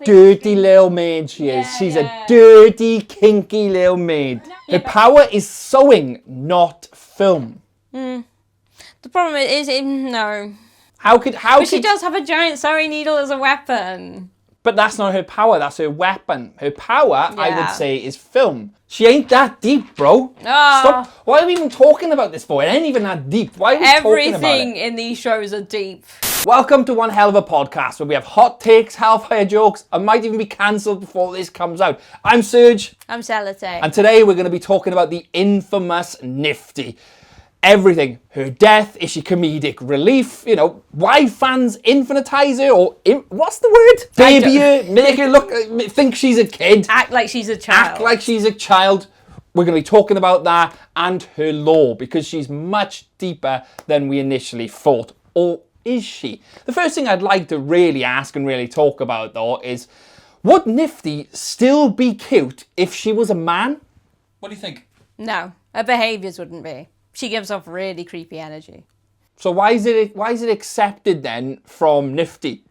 dirty little maid she is. She's a dirty, kinky little maid. Her power is sewing, not film. The problem is, no. But she does have a giant sewing needle as a weapon. But that's not her power, that's her weapon. Her power, I would say, is film. She ain't that deep, bro. Stop. Why are we even talking about this for? It ain't even that deep. Why are we talking about it? Everything in these shows are deep. Welcome to One Helluva Podcast, where we have hot takes, hellfire jokes, and might even be cancelled before this comes out. I'm Serge. I'm Salate. And today we're going to be talking about the infamous Niffty. Everything. Her death, is she comedic relief? You know, why fans infinitize her or what's the word? Baby her, make her look, think she's a kid. Act like she's a child. Act like she's a child. We're going to be talking about that and her lore because she's much deeper than we initially thought. Or is she? The first thing I'd like to really ask and really talk about though is, would Niffty still be cute if she was a man? What do you think? No, her behaviours wouldn't be. She gives off really creepy energy. So why is it accepted then from Niffty?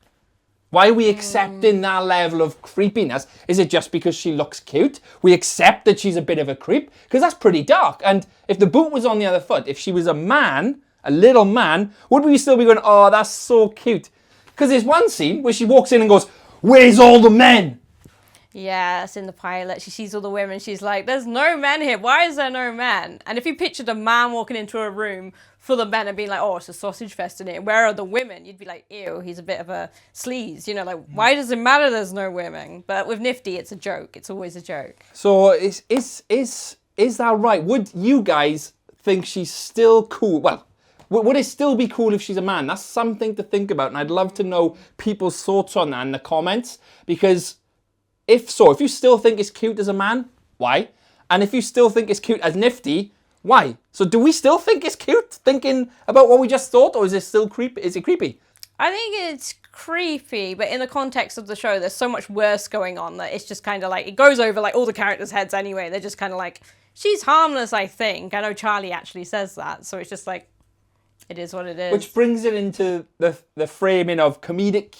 Why are we accepting that level of creepiness? Is it just because she looks cute? We accept that she's a bit of a creep? Because that's pretty dark. And if the boot was on the other foot, if she was a man, a little man, would we still be going, oh, that's so cute? Because there's one scene where she walks in and goes, where's all the men? Yeah, that's in the pilot. She sees all the women. She's like, there's no men here. Why is there no men? And if you pictured a man walking into a room full of men and being like, oh, it's a sausage fest in here. Where are the women? You'd be like, ew, he's a bit of a sleaze. You know, like, why does it matter there's no women? But with Niffty, it's a joke. It's always a joke. So is that right? Would you guys think she's still cool? Well, would it still be cool if she's a man? That's something to think about. And I'd love to know people's thoughts on that in the comments. Because if you still think it's cute as a man, why? And if you still think it's cute as Niffty, why? So do we still think it's cute, thinking about what we just thought, or is it still creepy? Is it creepy? I think it's creepy, but in the context of the show, there's so much worse going on that it's just kind of like, it goes over like all the characters' heads anyway. They're just kind of like, she's harmless, I think. I know Charlie actually says that, so it's just like, it is what it is. Which brings it into the framing of comedic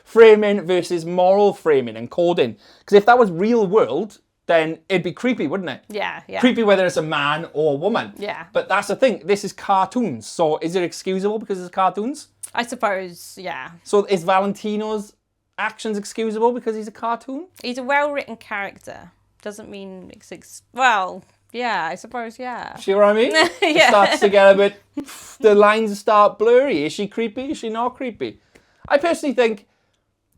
framing versus moral framing and coding. Because if that was real world, then it'd be creepy, wouldn't it? Yeah. Creepy whether it's a man or a woman. Yeah. But that's the thing. This is cartoons. So is it excusable because it's cartoons? I suppose, yeah. So is Valentino's actions excusable because he's a cartoon? He's a well-written character. Doesn't mean well, yeah, I suppose, yeah. See what I mean? Yeah. It starts to get a bit, the lines start blurry. Is she creepy? Is she not creepy? I personally think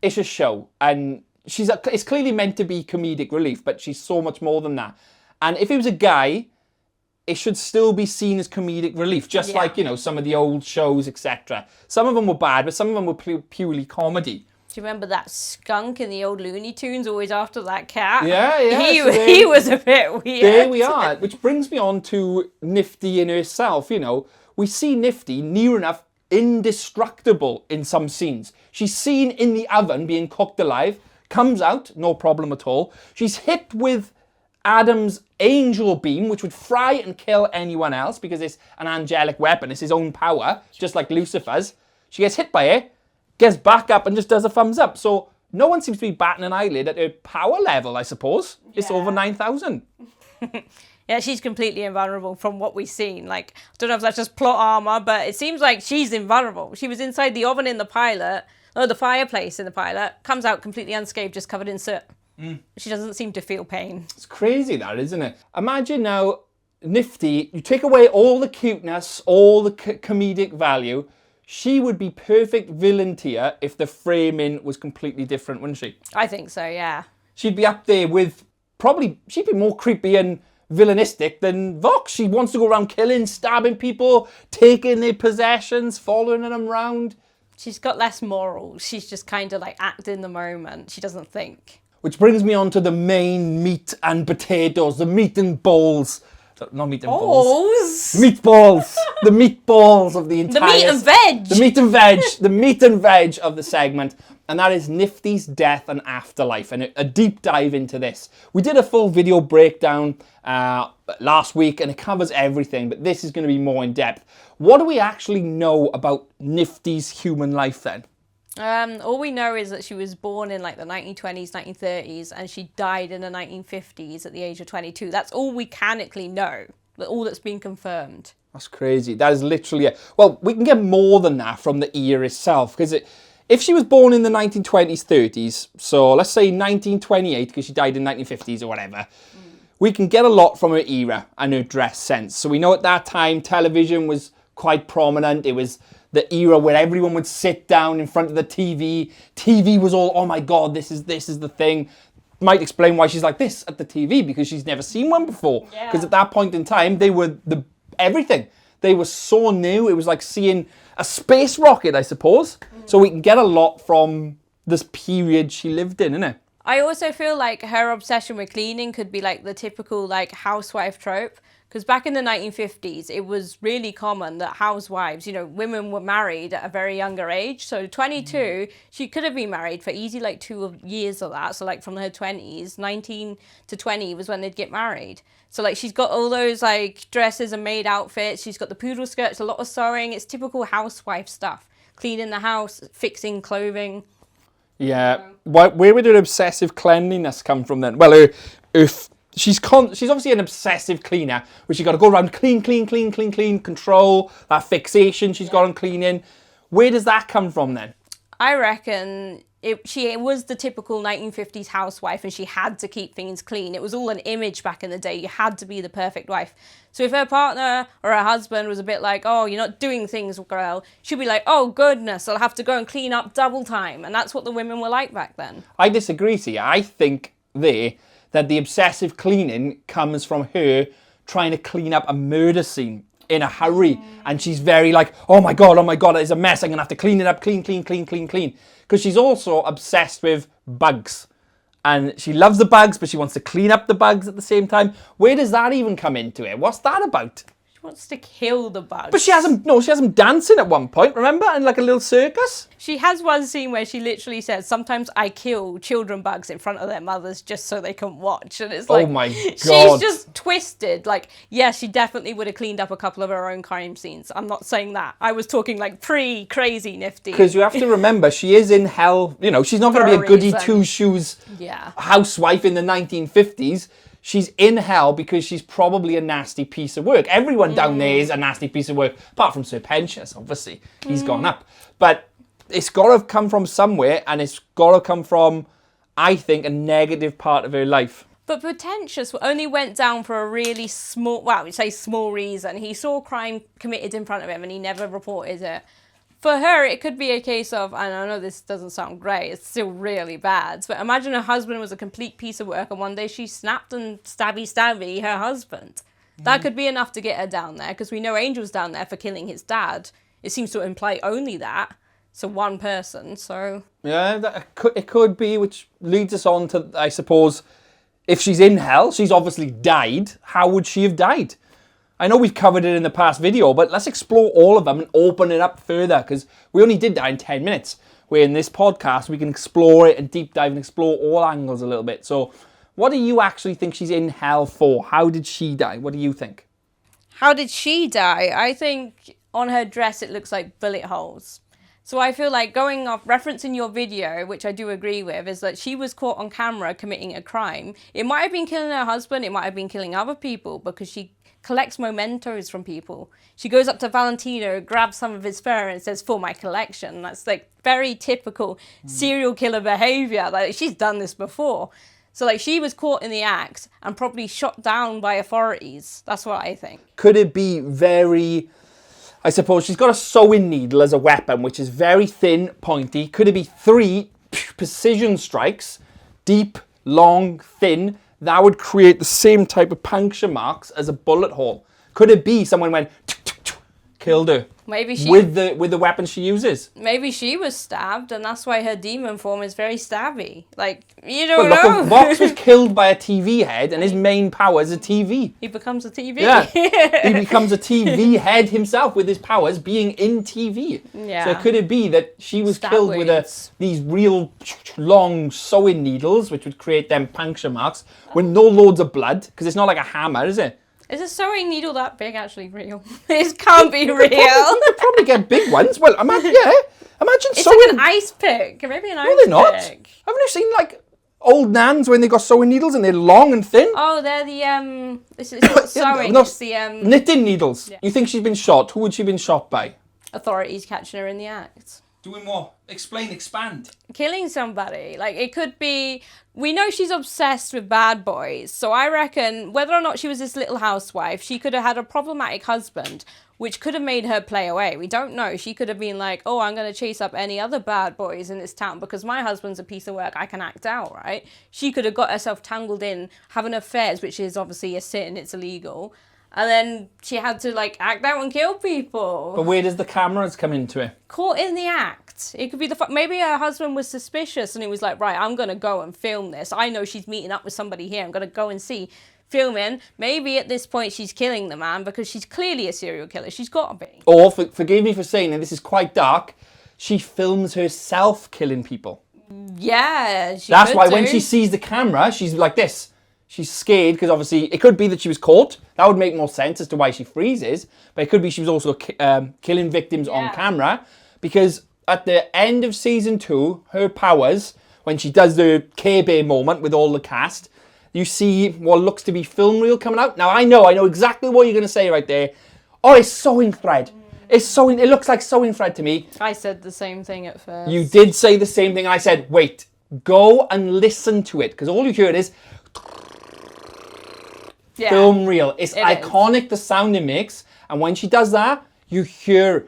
it's a show, and it's clearly meant to be comedic relief, but she's so much more than that. And if it was a guy, it should still be seen as comedic relief, just like, you know, some of the old shows, etc. Some of them were bad, but some of them were purely comedy. Do you remember that skunk in the old Looney Tunes always after that cat? Yeah. He was a bit weird. There we are, which brings me on to Niffty in herself. You know, we see Niffty near enough indestructible in some scenes. She's seen in the oven being cooked alive, comes out, no problem at all. She's hit with Adam's angel beam, which would fry and kill anyone else because it's an angelic weapon. It's his own power, just like Lucifer's. She gets hit by it, gets back up and just does a thumbs up. So no one seems to be batting an eyelid at her power level, I suppose. It's over 9,000. Yeah, she's completely invulnerable from what we've seen. Like, I don't know if that's just plot armor, but it seems like she's invulnerable. She was inside the oven in the pilot, or the fireplace in the pilot, comes out completely unscathed, just covered in soot. She doesn't seem to feel pain. It's crazy that, isn't it? Imagine now, Niffty, you take away all the cuteness, all the comedic value, she would be perfect villain tier if the framing was completely different, wouldn't she? I think so, yeah. She'd be up there with, she'd be more creepy and villainistic than Vox. She wants to go around killing, stabbing people, taking their possessions, following them around. She's got less morals. She's just kind of like acting the moment. She doesn't think. Which brings me on to the main meat and potatoes, the meat and balls. Not meat and balls. Meatballs. The meatballs of the entire... The meat and veg. The meat and veg. The meat and veg of the segment. And that is Niffty's death and afterlife. And a deep dive into this. We did a full video breakdown last week and it covers everything. But this is going to be more in depth. What do we actually know about Niffty's human life then? All we know is that she was born in like the 1920s, 1930s, and she died in the 1950s at the age of 22. That's all we canonically know. All that's been confirmed. That's crazy. That is literally it. Well, we can get more than that from the year itself, because if she was born in the 1920s, 30s, so let's say 1928, because she died in 1950s or whatever, we can get a lot from her era and her dress sense. So we know at that time television was quite prominent. It was the era where everyone would sit down in front of the TV. TV was all, oh my God, this is the thing. Might explain why she's like this at the TV, because she's never seen one before. Because at that point in time, they were everything. They were so new. It was like seeing a space rocket, I suppose. So we can get a lot from this period she lived in, innit? I also feel like her obsession with cleaning could be like the typical like housewife trope. Because back in the 1950s, it was really common that housewives, women were married at a very younger age. So 22, she could have been married for easy like 2 years of that. So like from her 20s, 19 to 20 was when they'd get married. So like she's got all those like dresses and maid outfits. She's got the poodle skirts, a lot of sewing. It's typical housewife stuff. Cleaning the house, fixing clothing. Yeah. Where would her obsessive cleanliness come from then? Well, she's obviously an obsessive cleaner, where she's got to go around clean, control that fixation she's got on cleaning. Where does that come from then? I reckon she was the typical 1950s housewife, and she had to keep things clean. It was all an image back in the day. You had to be the perfect wife. So if her partner or her husband was a bit like, oh, you're not doing things, girl, she'd be like, oh, goodness, I'll have to go and clean up double time. And that's what the women were like back then. I disagree, see. I think that the obsessive cleaning comes from her trying to clean up a murder scene in a hurry. And she's very like, oh my God, it's a mess. I'm going to have to clean it up, clean. Because she's also obsessed with bugs. And she loves the bugs, but she wants to clean up the bugs at the same time. Where does that even come into it? What's that about? She wants to kill the bugs. But she has them dancing at one point, remember? In like a little circus. She has one scene where she literally says, sometimes I kill children bugs in front of their mothers just so they can watch. And it's like, oh my God. She's just twisted. Like, yeah, she definitely would have cleaned up a couple of her own crime scenes. I'm not saying that. I was talking like pre-crazy Niffty. Because you have to remember, she is in hell. She's not going to be a goody two-shoes housewife in the 1950s. She's in hell because she's probably a nasty piece of work. Everyone down there is a nasty piece of work, apart from Sir Pentious, obviously. He's gone up. But it's got to come from somewhere, and it's got to come from, I think, a negative part of her life. But Pretentious only went down for a really small, we say small reason. He saw crime committed in front of him and he never reported it. For her, it could be a case of, and I know this doesn't sound great, it's still really bad, but imagine her husband was a complete piece of work and one day she snapped and stabby her husband. That could be enough to get her down there, because we know Angel's down there for killing his dad. It seems to imply only that. So one person, so... Yeah, it could be, which leads us on to, I suppose, if she's in hell, she's obviously died. How would she have died? I know we've covered it in the past video, but let's explore all of them and open it up further, because we only did that in 10 minutes, where in this podcast we can explore it and deep dive and explore all angles a little bit. So what do you actually think she's in hell for? How did she die? What do you think? How did she die? I think on her dress it looks like bullet holes. So I feel like, going off, referencing your video, which I do agree with, is that she was caught on camera committing a crime. It might have been killing her husband, it might have been killing other people, because she collects mementos from people. She goes up to Valentino, grabs some of his fur and says, for my collection. That's like very typical serial killer behavior. Like, she's done this before. So like, she was caught in the act and probably shot down by authorities. That's what I think. Could it be very... I suppose she's got a sewing needle as a weapon, which is very thin, pointy. Could it be 3 precision strikes, deep, long, thin, that would create the same type of puncture marks as a bullet hole? Could it be someone went, killed her? Maybe she... With the weapon she uses? Maybe she was stabbed, and that's why her demon form is very stabby. Like, you don't know. Look, Vox was killed by a TV head, and his main power is a TV. He becomes a TV. Yeah, he becomes a TV head himself with his powers being in TV. Yeah. So could it be that she was killed with these real long sewing needles, which would create them puncture marks, with no loads of blood? Because it's not like a hammer, is it? Is a sewing needle that big actually real? It can't be real. You could probably get big ones. Well, Imagine It's sewing. like an ice pick. Maybe an ice No, they're not. pick. Haven't you seen like old nans when they got sewing needles and they're long and thin? Oh, they're the it's not sewing. No, It's the knitting needles. Yeah. You think she's been shot? Who would she have been shot by? authorities catching her in the act. Doing what? Explain, expand. Killing somebody. Like, it could be... We know she's obsessed with bad boys, so I reckon whether or not she was this little housewife, she could have had a problematic husband, which could have made her play away. We don't know. She could have been like, oh, I'm going to chase up any other bad boys in this town because my husband's a piece of work. I can act out, right? She could have got herself tangled in having affairs, which is obviously a sin. It's illegal. And then she had to, like, act out and kill people. But where does the cameras come into it? Caught in the act. It could be maybe her husband was suspicious and he was like, right, I'm going to go and film this. I know she's meeting up with somebody here. I'm going to go and see. Filming. Maybe at this point she's killing the man because she's clearly a serial killer. She's got to be. Or, forgive me for saying, and this is quite dark, she films herself killing people. Yeah, That's why when she sees the camera, she's like this. She's scared because obviously it could be that she was caught. That would make more sense as to why she freezes. But it could be she was also killing victims on camera. Because at the end of season 2, her powers, when she does the Care Bear moment with all the cast, you see what looks to be film reel coming out. Now I know exactly what you're going to say right there. Oh, it's sewing thread. It looks like sewing thread to me. I said the same thing at first. You did say the same thing. I said, wait, go and listen to it. Because all you hear is... film reel. It's iconic, the sound it makes. And when she does that, you hear...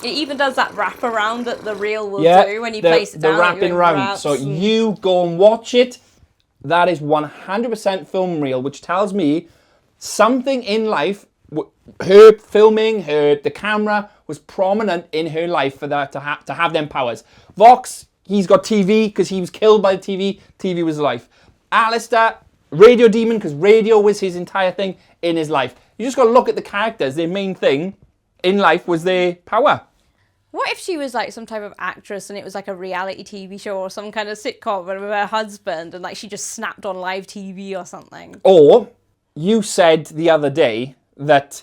It even does that wrap around that the reel will do when you place it down. The wrapping round. So you go and watch it. That is 100% film reel, which tells me something in life, her filming, the camera was prominent in her life for that to have them powers. Vox, he's got TV because he was killed by the TV. TV was life. Alistair, radio demon because radio was his entire thing in his life. You just got to look at the characters. Their main thing in life was their power. What if she was like some type of actress and it was like a reality TV show or some kind of sitcom with her husband and like she just snapped on live TV or something? Or you said the other day that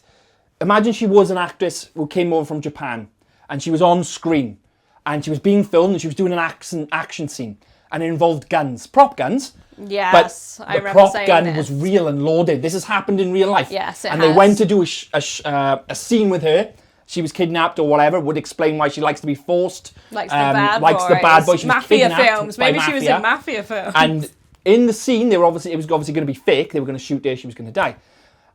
imagine she was an actress who came over from Japan and she was on screen and she was being filmed and she was doing an action scene and it involved guns, prop guns. Yes, but the prop gun was real and loaded. This has happened in real life. Yes, it and has. They went to do a scene with her. She was kidnapped or whatever. Would explain why she likes to be forced. Likes the bad boys. She was mafia kidnapped films. by Maybe she was in mafia films. And in the scene, it was obviously going to be fake. They were going to shoot her. She was going to die.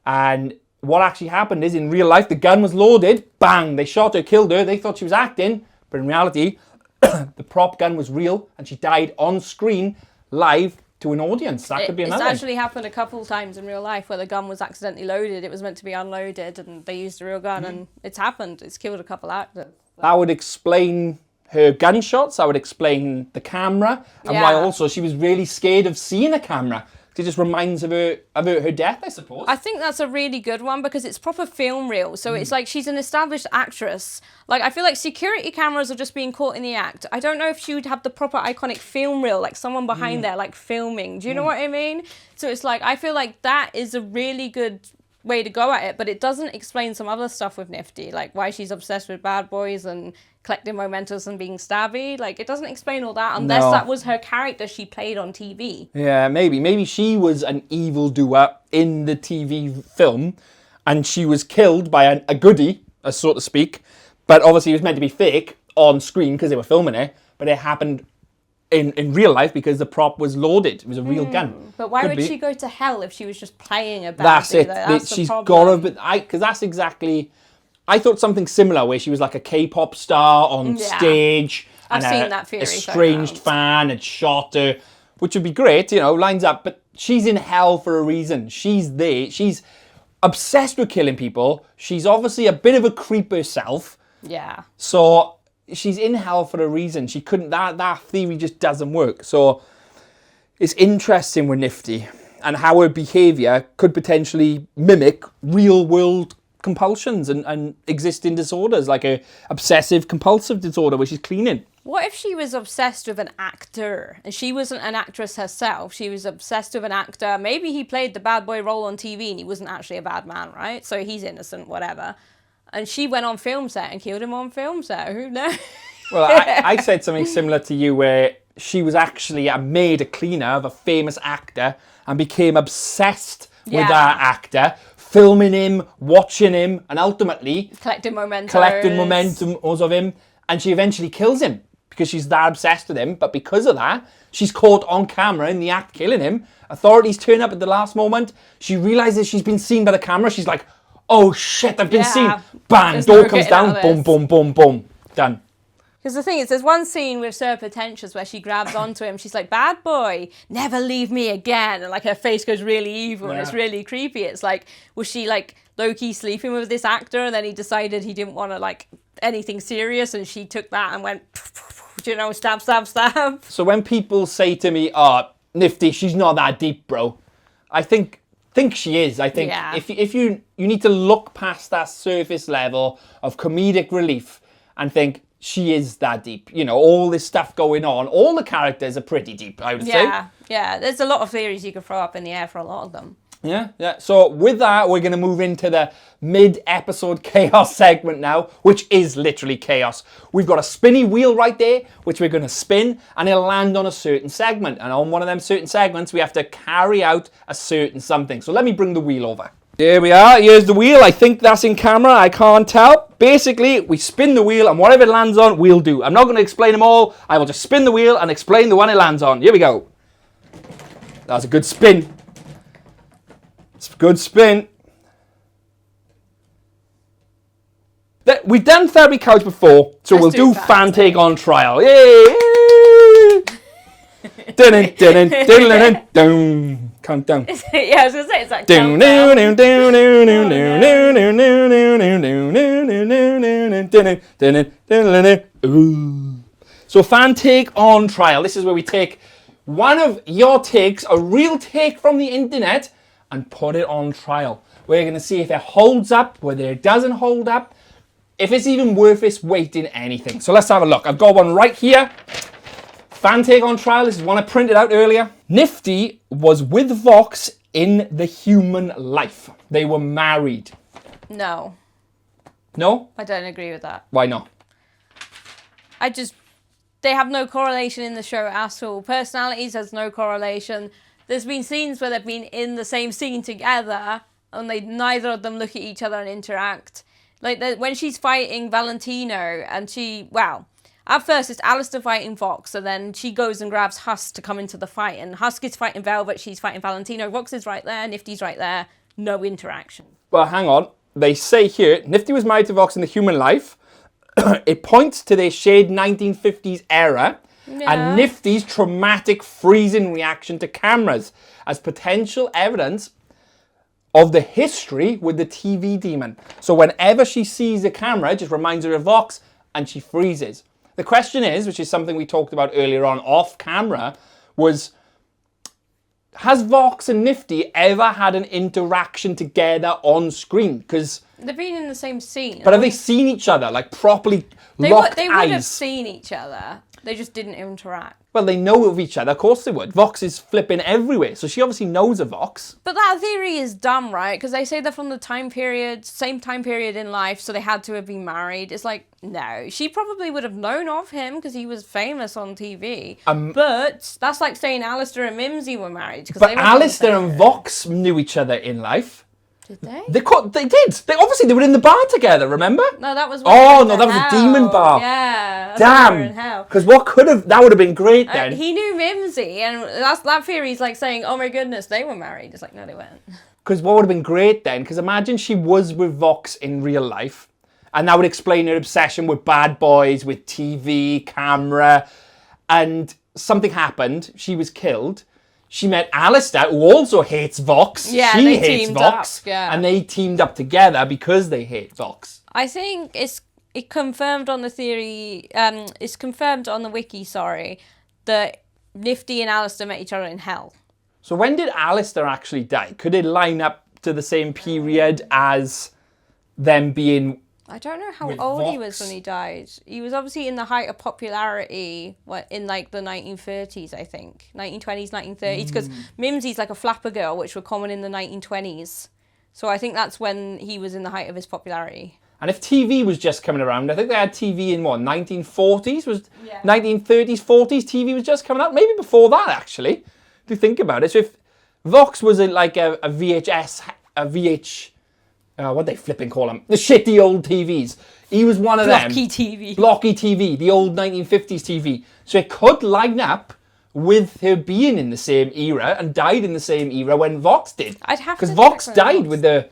And what actually happened is, in real life, the gun was loaded. Bang! They shot her, killed her. They thought she was acting, but in reality, the prop gun was real, and she died on screen, live to an audience. That could be another. It's actually happened a couple of times in real life where the gun was accidentally loaded. It was meant to be unloaded, and they used a real gun, and it's happened. It's killed a couple actors. That would explain her gunshots. That would explain the camera, and why also she was really scared of seeing a camera. It just reminds of her death, I suppose. I think that's a really good one because it's proper film reel. So it's like she's an established actress. Like, I feel like security cameras are just being caught in the act. I don't know if she would have the proper iconic film reel, like someone behind there, like filming. Do you know what I mean? So it's like, I feel like that is a really good way to go at it, but it doesn't explain some other stuff with Niffty, like why she's obsessed with bad boys and collecting mementos and being stabby. Like, it doesn't explain all that unless that was her character she played on TV. Yeah, maybe she was an evildoer in the TV film and she was killed by a goodie, so to speak, but obviously it was meant to be fake on screen because they were filming it, but it happened in real life because the prop was loaded. It was a real gun. But why would she go to hell if she was just playing a bad That's it. That's She's got to, because that's exactly... I thought something similar where she was like a K-pop star on stage. I've seen that theory. Estranged fan had shot her, which would be great, lines up. But she's in hell for a reason. She's there. She's obsessed with killing people. She's obviously a bit of a creep herself. Yeah. So she's in hell for a reason. She couldn't. That theory just doesn't work. So it's interesting with Niffty and how her behaviour could potentially mimic real world compulsions and existing disorders, like a obsessive compulsive disorder where she's cleaning. What if she was obsessed with an actor and she wasn't an actress herself? She was obsessed with an actor. Maybe he played the bad boy role on TV and he wasn't actually a bad man, right? So he's innocent, whatever. And she went on film set and killed him on film set. Who knows? Well, I said something similar to you where she was actually a maid, a cleaner of a famous actor and became obsessed with that actor, filming him, watching him, and ultimately collecting momentum of him. And she eventually kills him because she's that obsessed with him. But because of that, she's caught on camera in the act killing him. Authorities turn up at the last moment. She realizes she's been seen by the camera. She's like, oh shit, I've been seen. Bang, There's door no comes getting down, out of boom, this. boom, boom, boom. Done. Because the thing is, there's one scene with Sir Pretentious where she grabs onto him. She's like, bad boy, never leave me again. And like her face goes really evil and it's really creepy. It's like, was she like low-key sleeping with this actor and then he decided he didn't want to like anything serious and she took that and went, you know, stab, stab, stab. So when people say to me, oh, Niffty, she's not that deep, bro. I think she is. I think if you need to look past that surface level of comedic relief and think, she is that deep. You know, all this stuff going on. All the characters are pretty deep, I would say. Yeah. There's a lot of theories you could throw up in the air for a lot of them. Yeah. So with that, we're going to move into the mid-episode chaos segment now, which is literally chaos. We've got a spinny wheel right there, which we're going to spin, and it'll land on a certain segment. And on one of them certain segments, we have to carry out a certain something. So let me bring the wheel over. There we are. Here's the wheel. I think that's in camera. I can't tell. Basically, we spin the wheel and whatever it lands on, we'll do. I'm not going to explain them all. I will just spin the wheel and explain the one it lands on. Here we go. That's a good spin. It's a good spin. We've done Therapy Couch before, so we'll do Fan Take on Trial. Yay! Countdown. Yeah, I was going to say, it's like countdown. So Fan Take on Trial. This is where we take one of your takes, a real take from the internet, and put it on trial. We're going to see if it holds up, whether it doesn't hold up, if it's even worth its weight in anything. So let's have a look. I've got one right here. Fan Take on Trial. This is one I printed out earlier. Niffty was with Vox in the human life. They were married. No. No? I don't agree with that. Why not? They have no correlation in the show at all. Personalities has no correlation. There's been scenes where they've been in the same scene together and neither of them look at each other and interact. Like when she's fighting Valentino and at first it's Alistair fighting Vox and then she goes and grabs Husk to come into the fight and Husk is fighting Velvet, she's fighting Valentino, Vox is right there, Nifty's right there, no interaction. Well, hang on. They say here, Niffty was married to Vox in the human life. It points to their shared 1950s era and Nifty's traumatic freezing reaction to cameras as potential evidence of the history with the TV demon. So whenever she sees the camera, it just reminds her of Vox and she freezes. The question is, which is something we talked about earlier on off camera, was has Vox and Niffty ever had an interaction together on screen? Because they've been in the same scene. But have they seen each other, like properly locked eyes? They would have seen each other. They just didn't interact. Well, they know of each other. Of course they would. Vox is flipping everywhere. So she obviously knows of Vox. But that theory is dumb, right? Because they say they're from the same time period in life, so they had to have been married. It's like, no. She probably would have known of him because he was famous on TV. But that's like saying Alistair and Mimsy were married. But Alistair and Vox knew each other in life. Did they? They did. They were in the bar together, remember? No, that was... that was a demon bar. Yeah. Damn. Because that would have been great then. He knew Mimsy, and that theory is like saying, oh my goodness, they were married. It's like, no, they weren't. Because what would have been great then, because imagine she was with Vox in real life, and that would explain her obsession with bad boys, with TV, camera, and something happened, she was killed. She met Alistair, who also hates Vox. Yeah, she they hates teamed Vox. up, yeah. And they teamed up together because they hate Vox. I think it's confirmed on the theory, it's confirmed on the wiki, that Niffty and Alistair met each other in hell. So when did Alistair actually die? Could it line up to the same period as them being... I don't know how old he was when he died. He was obviously in the height of popularity in like the 1930s, I think. 1920s, 1930s. Because Mimsy's like a flapper girl, which were common in the 1920s. So I think that's when he was in the height of his popularity. And if TV was just coming around, I think they had TV in what, 1940s? 1930s, 40s, TV was just coming out. Maybe before that, actually, if you think about it. So if Vox was like a VHS, what they flipping call them? The shitty old TVs. He was one of them. Blocky TV, the old 1950s TV. So it could line up with her being in the same era and died in the same era when Vox did. I'd have to because Vox died with the...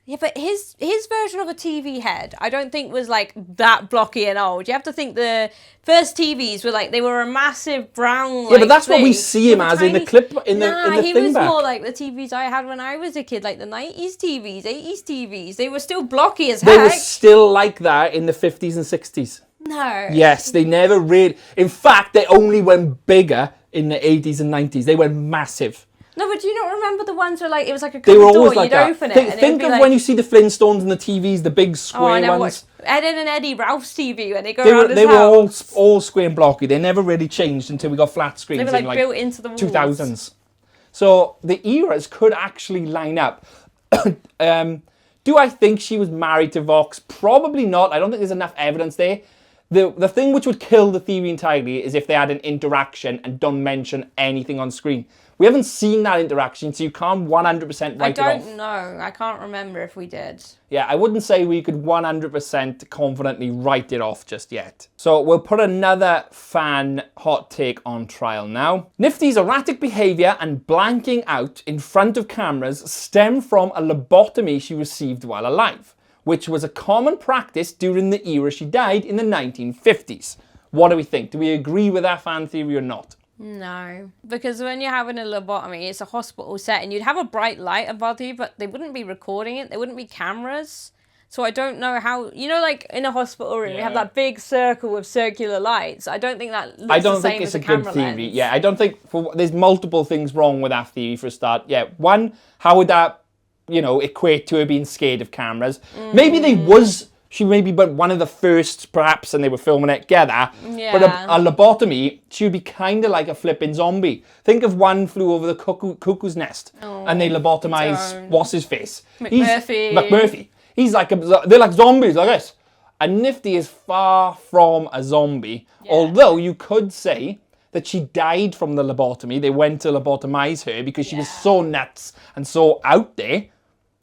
Yeah, but his version of a TV head, I don't think was like that blocky and old. You have to think the first TVs were like, they were a massive brown. Yeah, but that's what we see him as in the clip, in the he thing was back. more like the TVs I had when I was a kid, like the 90s TVs, 80s TVs. They were still blocky as heck. They were still like that in the 50s and 60s. No. Yes, they never really... In fact, they only went bigger in the 80s and 90s. They went massive. No, but do you not remember the ones where like it was like a They were cupboard door, always like you'd that. open it and Think it would of be when you see the Flintstones and the TVs, the big square ones. Ed and Eddie, Ralph's TV, when they go around his They were house. all square and blocky. They never really changed until we got flat screens. They were like in built into the walls. 2000s. So the eras could actually line up. Do I think she was married to Vox? Probably not. I don't think there's enough evidence there. The thing which would kill the theory entirely is if they had an interaction and don't mention anything on screen. We haven't seen that interaction, so you can't 100% write it off. I don't know. I can't remember if we did. Yeah, I wouldn't say we could 100% confidently write it off just yet. So we'll put another fan hot take on trial now. Niffty's erratic behaviour and blanking out in front of cameras stem from a lobotomy she received while alive, which was a common practice during the era she died in the 1950s. What do we think? Do we agree with that fan theory or not? No, because when you're having a lobotomy, it's a hospital setting. You'd have a bright light above you, but they wouldn't be recording it. There wouldn't be cameras. So I don't know how, you know, like in a hospital room, you have that big circle with circular lights. I don't think that looks the same as a camera lens. I don't think it's a good theory. Yeah, I don't think, there's multiple things wrong with that theory for a start. Yeah, one, how would that, you know, equate to her being scared of cameras? Maybe she maybe but one of the first, perhaps, and they were filming it together. Yeah. But a lobotomy, she would be kind of like a flipping zombie. Think of One Flew Over the Cuckoo's Nest, and they lobotomise, what's his face? McMurphy. He's like, they're like zombies, like this. And Niffty is far from a zombie, although you could say that she died from the lobotomy. They went to lobotomise her because she was so nuts and so out there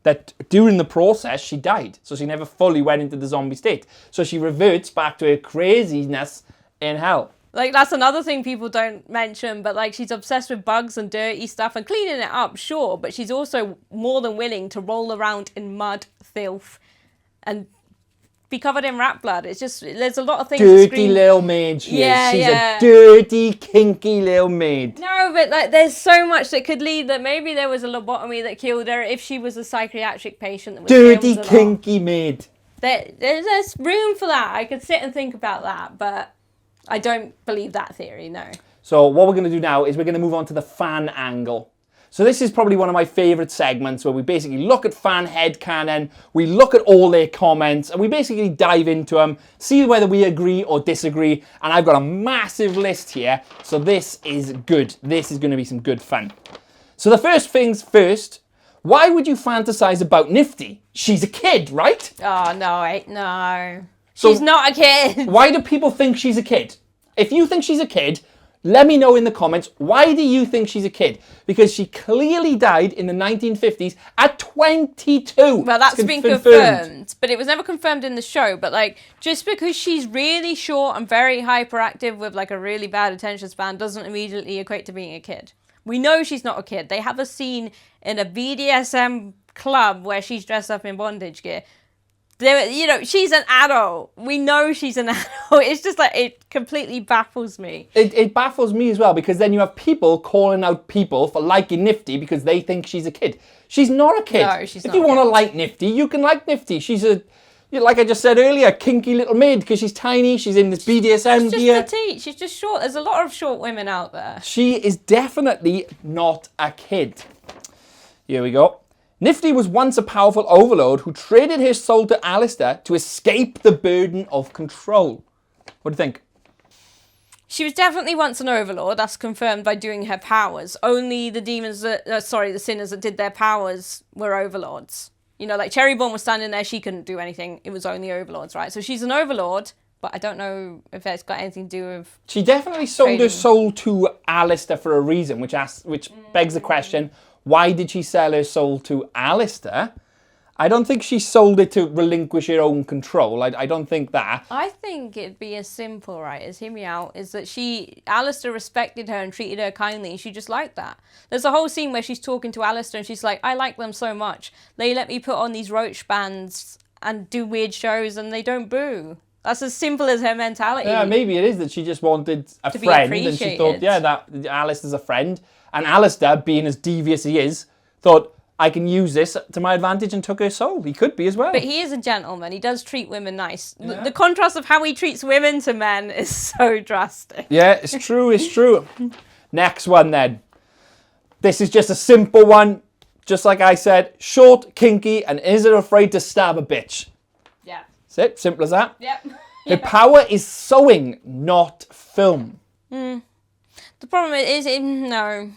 that during the process, she died. So she never fully went into the zombie state. So she reverts back to her craziness in hell. Like, that's another thing people don't mention, but like, she's obsessed with bugs and dirty stuff and cleaning it up, sure, but she's also more than willing to roll around in mud, filth, and be covered in rat blood. It's just, there's a lot of things. Dirty little maid she is. She's a dirty, kinky little maid. No, but like, there's so much that could lead that maybe there was a lobotomy that killed her if she was a psychiatric patient that was dirty, kinky maid. There's room for that. I could sit and think about that, but I don't believe that theory, no. So what we're going to do now is we're going to move on to the fan angle. So this is probably one of my favourite segments where we basically look at fan headcanon, we look at all their comments, and we basically dive into them, see whether we agree or disagree, and I've got a massive list here, so this is good. This is going to be some good fun. So the first things first, why would you fantasize about Niffty? She's a kid, right? Oh, no. So she's not a kid. Why do people think she's a kid? If you think she's a kid, let me know in the comments, why do you think she's a kid? Because she clearly died in the 1950s at 22. Well, that's been confirmed. But it was never confirmed in the show. But like, just because she's really short and very hyperactive with like a really bad attention span doesn't immediately equate to being a kid. We know she's not a kid. They have a scene in a BDSM club where she's dressed up in bondage gear. You know, she's an adult. We know she's an adult. It's just like, it completely baffles me. It baffles me as well, because then you have people calling out people for liking Niffty because they think she's a kid. She's not a kid. No, she's not. If you want to like Niffty, you can like Niffty. She's a, like I just said earlier, kinky little maid because she's tiny. She's in this BDSM gear. She's just petite. She's just short. There's a lot of short women out there. She is definitely not a kid. Here we go. Niffty was once a powerful overlord who traded his soul to Alistair to escape the burden of control. What do you think? She was definitely once an overlord. That's confirmed by doing her powers. Only the demons, the sinners that did their powers were overlords. You know, like Cherryborn was standing there, she couldn't do anything. It was only overlords, right? So she's an overlord, but I don't know if that's got anything to do with... She definitely sold her soul to Alistair for a reason, which begs the question, why did she sell her soul to Alistair? I don't think she sold it to relinquish her own control. I don't think that. I think it'd be as simple, right, as hear me out, is that Alistair respected her and treated her kindly, and she just liked that. There's a whole scene where she's talking to Alistair and she's like, I like them so much. They let me put on these roach bands and do weird shows and they don't boo. That's as simple as her mentality. Yeah, maybe it is that she just wanted a friend and she thought, yeah, that Alistair's a friend. And Alistair, being as devious as he is, thought, I can use this to my advantage, and took her soul. He could be as well. But he is a gentleman. He does treat women nice. Yeah. The contrast of how he treats women to men is so drastic. Yeah, it's true, it's true. Next one then. This is just a simple one. Just like I said, short, kinky, and isn't afraid to stab a bitch. Yeah. That's it, simple as that. Yep. Her power is sewing, not film. The problem is, no.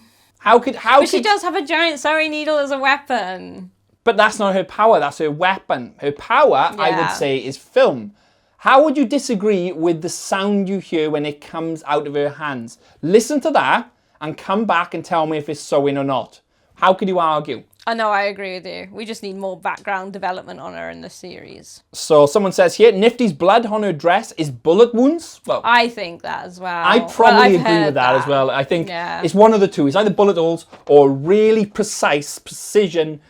But she does have a giant sewing needle as a weapon. But that's not her power, that's her weapon. Her power, I would say, is film. How would you disagree with the sound you hear when it comes out of her hands? Listen to that and come back and tell me if it's sewing or not. How could you argue? I know, I agree with you. We just need more background development on her in the series. So someone says here, Nifty's blood on her dress is bullet wounds. Well, I think that as well. I probably agree with that as well. I think it's one of the two. It's either bullet holes or really precise, precision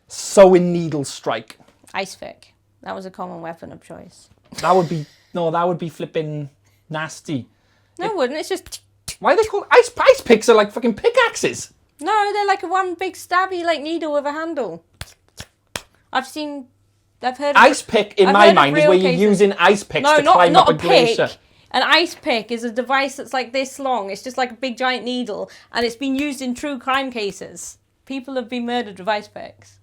sewing needle strike. Ice pick. That was a common weapon of choice. That would be flipping nasty. No, it wouldn't. It's just... Why are they called ice picks? Are like fucking pickaxes. No, they're like a one big stabby like needle with a handle. I've heard ice pick in my mind is where you're using ice picks to climb up a glacier. An ice pick is a device that's like this long. It's just like a big giant needle, and it's been used in true crime cases. People have been murdered with ice picks.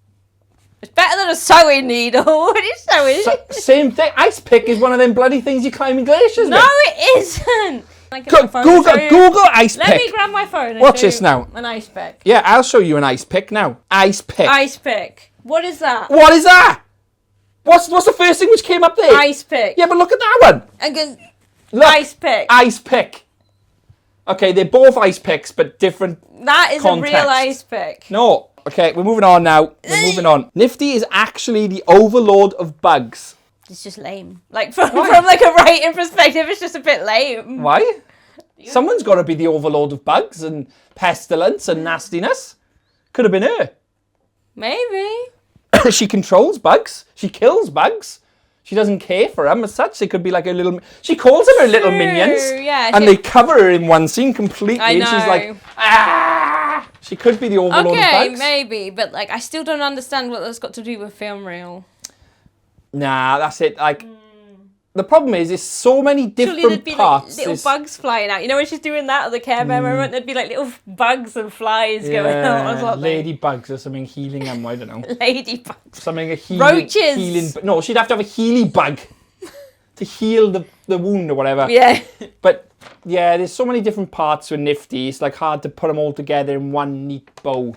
It's better than a sewing needle. What are you sewing? Same thing. Ice pick is one of them bloody things you climb in glaciers with. No, it isn't. Google ice pick. Let me grab my phone and watch this now. An ice pick. Yeah, I'll show you an ice pick now. Ice pick. Ice pick. What is that? What is that? What's the first thing which came up there? Ice pick. Yeah, but look at that one. Look, ice pick. Ice pick. Okay, they're both ice picks, but different That is context. A real ice pick. No. Okay, we're moving on now. We're moving on. Nifty is actually the overlord of bugs. It's just lame. Like from like a writing perspective, it's just a bit lame. Why? Someone's got to be the overlord of bugs and pestilence and nastiness. Could have been her. Maybe. She controls bugs. She kills bugs. She doesn't care for them as such. They could be like her little... She calls them her little minions. Yeah. And they cover her in one scene completely. I know. And she's like, ah! She could be the overlord of bugs. Okay, maybe. But like, I still don't understand what that's got to do with film reel. Nah, that's it. Like... The problem is, there's so many different there'd be parts. Like little bugs flying out. You know when she's doing that at the care bear moment, there'd be like little bugs and flies going out or something. Ladybugs or something healing them, I don't know. Ladybugs. Something Roaches. Healing, no, she'd have to have a healy bug to heal the wound or whatever. Yeah. But yeah, there's so many different parts with Nifty. It's like hard to put them all together in one neat bow.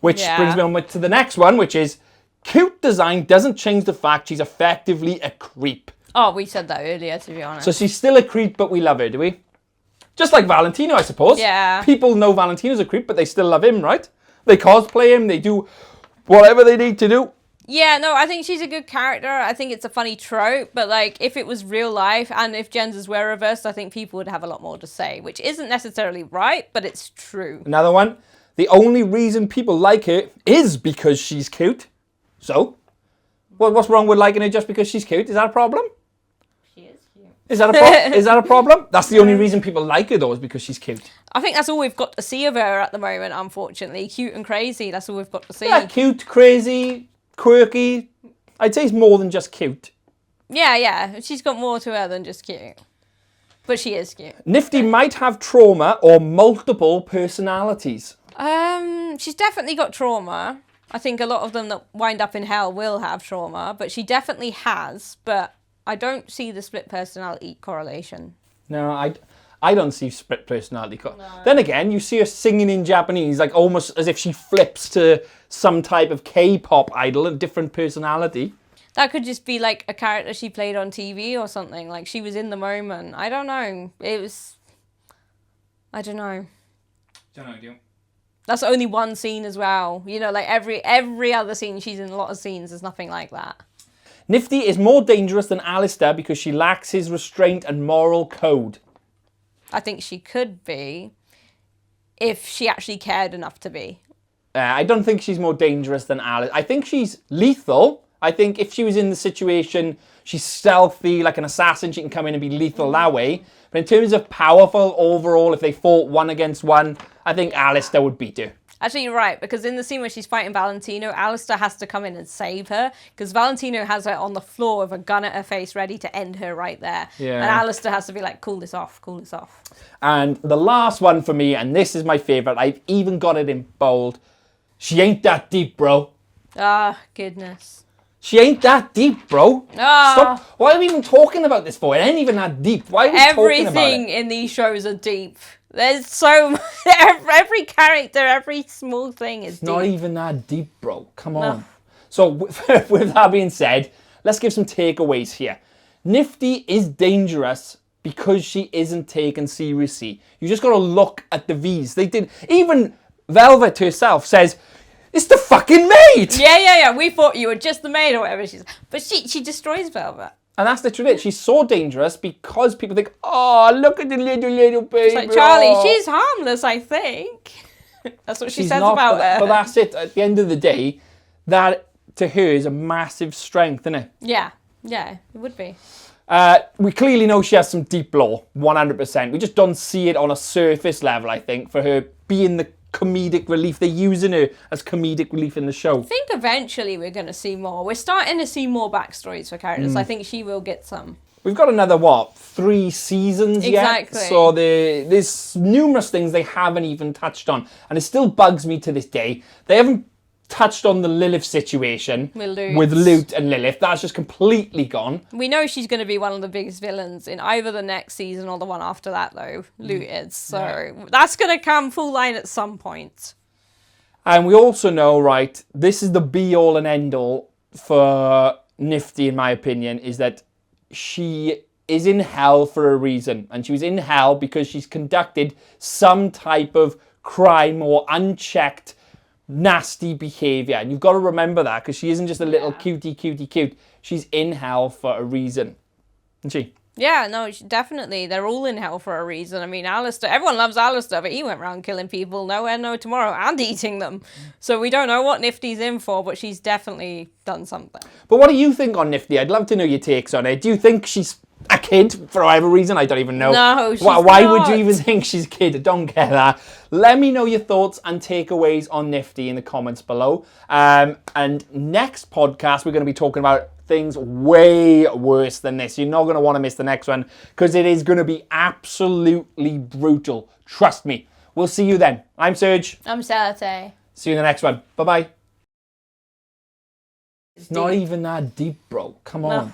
Which brings me on to the next one, which is cute design doesn't change the fact she's effectively a creep. Oh, we said that earlier, to be honest. So she's still a creep, but we love her, do we? Just like Valentino, I suppose. Yeah. People know Valentino's a creep, but they still love him, right? They cosplay him, they do whatever they need to do. Yeah, no, I think she's a good character. I think it's a funny trope, but like if it was real life and if genders were reversed, I think people would have a lot more to say, which isn't necessarily right, but it's true. Another one. The only reason people like her is because she's cute. So, what's wrong with liking her just because she's cute? Is that a problem? Is that a problem? That's the only reason people like her, though, is because she's cute. I think that's all we've got to see of her at the moment, unfortunately. Cute and crazy, that's all we've got to see. Yeah, cute, crazy, quirky. I'd say it's more than just cute. Yeah. She's got more to her than just cute. But she is cute. Nifty might have trauma or multiple personalities. She's definitely got trauma. I think a lot of them that wind up in hell will have trauma, but she definitely has, but... I don't see the split personality correlation. No, I don't see split personality. Then again, you see her singing in Japanese, like almost as if she flips to some type of K-pop idol, a different personality. That could just be like a character she played on TV or something. Like she was in the moment. I don't know. I don't know. Don't know, do you? That's only one scene as well. You know, like every other scene, she's in a lot of scenes. There's nothing like that. Niffty is more dangerous than Alistair because she lacks his restraint and moral code. I think she could be if she actually cared enough to be. I don't think she's more dangerous than Alice. I think she's lethal. I think if she was in the situation, she's stealthy, like an assassin, she can come in and be lethal that way. But in terms of powerful overall, if they fought 1 against 1, I think Alistair would beat her. Actually, you're right, because in the scene where she's fighting Valentino, Alistair has to come in and save her, because Valentino has her on the floor with a gun at her face ready to end her right there. Yeah. And Alistair has to be like, cool this off, cool this off. And the last one for me, and this is my favourite, I've even got it in bold. She ain't that deep, bro. Ah, goodness. She ain't that deep, bro. Ah. Stop. Why are we even talking about this for? It ain't even that deep. Why are we talking about it? Everything in these shows are deep. There's so much, every character, every small thing is deep. Not even that deep, bro. Come on. No. So with that being said, let's give some takeaways here. Niffty is dangerous because she isn't taken seriously. You just got to look at the V's. They did. Even Velvet herself says, it's the fucking maid. Yeah. We thought you were just the maid or whatever she's. But she destroys Velvet. And that's literally it. She's so dangerous because people think, oh, look at the little baby. It's like, Charlie, she's harmless, I think. That's what she says about her. But that's it. At the end of the day, that to her is a massive strength, isn't it? Yeah, it would be. We clearly know she has some deep lore, 100%. We just don't see it on a surface level, I think, for her being the comedic relief. They're using her as comedic relief in the show. I think eventually we're going to see more. We're starting to see more backstories for characters. I think she will get some. We've got another, 3 seasons yet? Exactly. So there's numerous things they haven't even touched on. And it still bugs me to this day. They haven't touched on the Lilith situation with Lute and Lilith. That's just completely gone. We know she's going to be one of the biggest villains in either the next season or the one after that, though. Lute is. So that's going to come full line at some point. And we also know, right, this is the be-all and end-all for Niffty, in my opinion, is that she is in hell for a reason. And she was in hell because she's conducted some type of crime or unchecked nasty behaviour. And you've got to remember that, because she isn't just a little cutie. She's in hell for a reason. Isn't she? Yeah, no, definitely. They're all in hell for a reason. I mean, Alistair, everyone loves Alistair, but he went around killing people nowhere, no tomorrow, and eating them. So we don't know what Niffty's in for, but she's definitely done something. But what do you think on Niffty? I'd love to know your takes on it. Do you think she's a kid for whatever reason? I don't even know. No, she's Why not. would you even think she's a kid? I don't get that. Let me know your thoughts and takeaways on Niffty in the comments below. And next podcast, we're going to be talking about things way worse than this. You're not going to want to miss the next one, because it is going to be absolutely brutal. Trust me. We'll see you then. I'm Serge. I'm Salate. See you in the next one. Bye-bye. It's not even that deep, bro. Come on. No.